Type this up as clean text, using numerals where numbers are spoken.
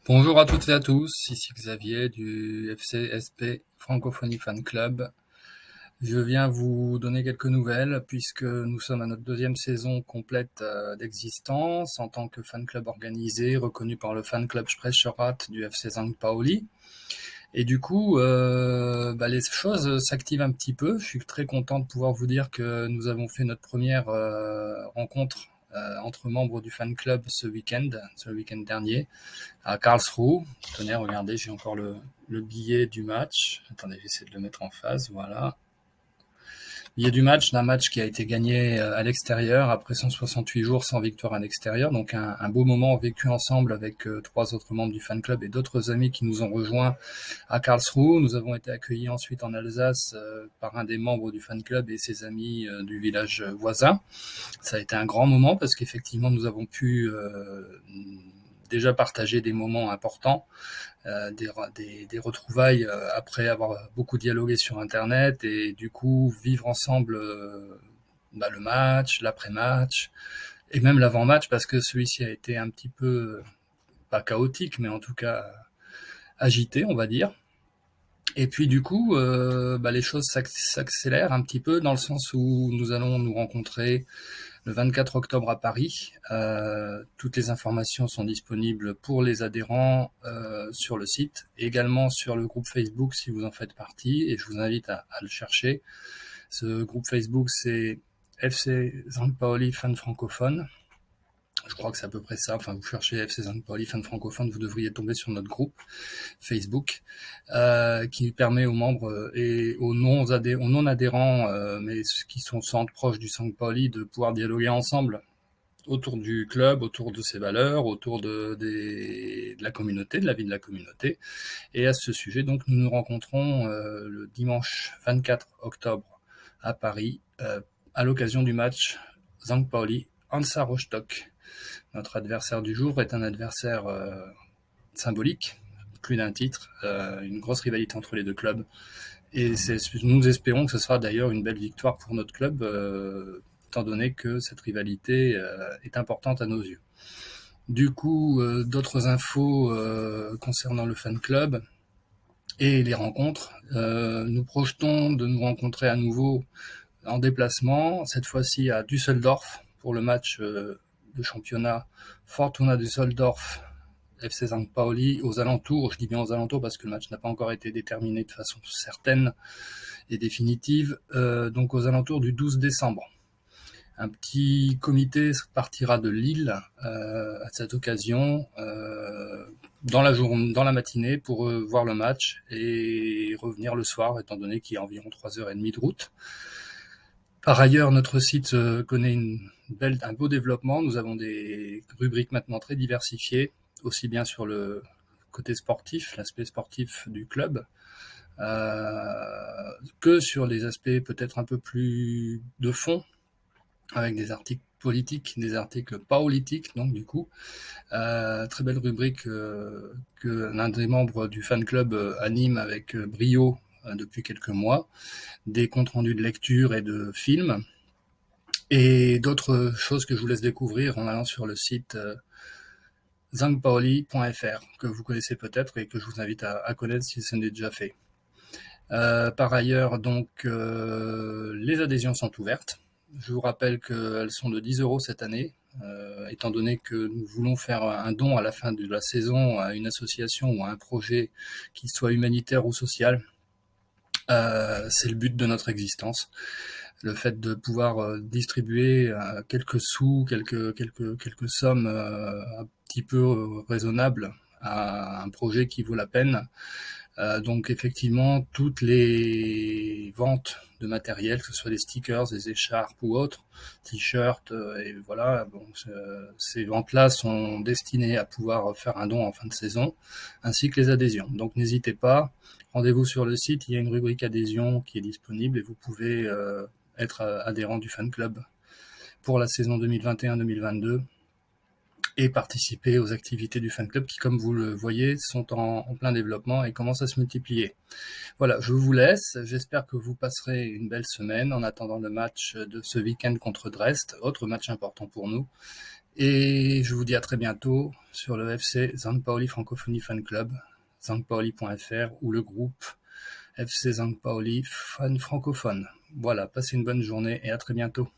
Bonjour à toutes et à tous, ici Xavier du FCSP Francophonie Fan Club. Je viens vous donner quelques nouvelles puisque nous sommes à notre deuxième saison complète d'existence en tant que fan club organisé, reconnu par le fan club Sprecherrat du FC St. Pauli. Et du coup, les choses s'activent un petit peu. Je suis très content de pouvoir vous dire que nous avons fait notre première rencontre entre membres du fan club ce week-end dernier, à Karlsruhe. Tenez, regardez, j'ai encore le billet du match. Attendez, j'essaie de le mettre en face, voilà. Billet du match, d'un match qui a été gagné à l'extérieur après 168 jours sans victoire à l'extérieur. Donc un beau moment vécu ensemble avec trois autres membres du fan club et d'autres amis qui nous ont rejoints à Karlsruhe. Nous avons été accueillis ensuite en Alsace par un des membres du fan club et ses amis du village voisin. Ça a été un grand moment parce qu'effectivement nous avons pu déjà partager des moments importants, des retrouvailles après avoir beaucoup dialogué sur Internet et du coup vivre ensemble le match, l'après-match et même l'avant-match parce que celui-ci a été un petit peu, pas chaotique, mais en tout cas agité, on va dire. Et puis du coup, les choses s'accélèrent un petit peu dans le sens où nous allons nous rencontrer le 24 octobre à Paris. Toutes les informations sont disponibles pour les adhérents sur le site, également sur le groupe Facebook si vous en faites partie, et je vous invite à le chercher. Ce groupe Facebook, c'est FC St. Pauli Fan Francophone. Je crois que c'est à peu près ça. Enfin, vous cherchez FC St. Pauli Fan Francophone, vous devriez tomber sur notre groupe Facebook, qui permet aux membres et aux non-adhérents, mais qui sont centres proches du St. Pauli, de pouvoir dialoguer ensemble autour du club, autour de ses valeurs, autour de la communauté, de la vie de la communauté. Et à ce sujet, donc, nous nous rencontrons le dimanche 24 octobre à Paris, à l'occasion du match St. Pauli-Hansa Rostock. Notre adversaire du jour est un adversaire symbolique, plus d'un titre, une grosse rivalité entre les deux clubs. Et nous espérons que ce sera d'ailleurs une belle victoire pour notre club, étant donné que cette rivalité est importante à nos yeux. Du coup, d'autres infos concernant le fan club et les rencontres. Nous projetons de nous rencontrer à nouveau en déplacement, cette fois-ci à Düsseldorf pour le match de championnat Fortuna Düsseldorf FC St. Pauli aux alentours. Je dis bien aux alentours parce que le match n'a pas encore été déterminé de façon certaine et définitive. Donc aux alentours du 12 décembre. Un petit comité partira de Lille à cette occasion dans la matinée pour voir le match et revenir le soir, étant donné qu'il y a environ 3h30 de route. Par ailleurs, notre site connaît un beau développement. Nous avons des rubriques maintenant très diversifiées, aussi bien sur le côté sportif, l'aspect sportif du club, que sur les aspects peut-être un peu plus de fond, avec des articles politiques, des articles politiques, donc du coup, très belle rubrique que l'un des membres du fan club anime avec brio depuis quelques mois, des comptes rendus de lecture et de films, et d'autres choses que je vous laisse découvrir en allant sur le site zangpaoli.fr, que vous connaissez peut-être et que je vous invite à connaître si ce n'est déjà fait. Par ailleurs, donc, les adhésions sont ouvertes. Je vous rappelle qu'elles sont de 10 € cette année, étant donné que nous voulons faire un don à la fin de la saison à une association ou à un projet qui soit humanitaire ou social. C'est le but de notre existence. Le fait de pouvoir distribuer quelques sous, quelques sommes un petit peu raisonnables à un projet qui vaut la peine. Donc effectivement, toutes les ventes de matériel, que ce soit des stickers, des écharpes ou autres, t-shirts, et voilà, bon, ces ventes-là sont destinées à pouvoir faire un don en fin de saison, ainsi que les adhésions. Donc n'hésitez pas, rendez-vous sur le site, il y a une rubrique adhésion qui est disponible et vous pouvez être adhérent du fan club pour la saison 2021-2022 et participer aux activités du fan club qui, comme vous le voyez, sont en plein développement et commencent à se multiplier. Voilà, je vous laisse. J'espère que vous passerez une belle semaine en attendant le match de ce week-end contre Dresde, autre match important pour nous. Et je vous dis à très bientôt sur le FC San Paoli Francophonie Fan Club, sanpaoli.fr ou le groupe FC San Paoli Fan Francophone. Voilà, passez une bonne journée et à très bientôt.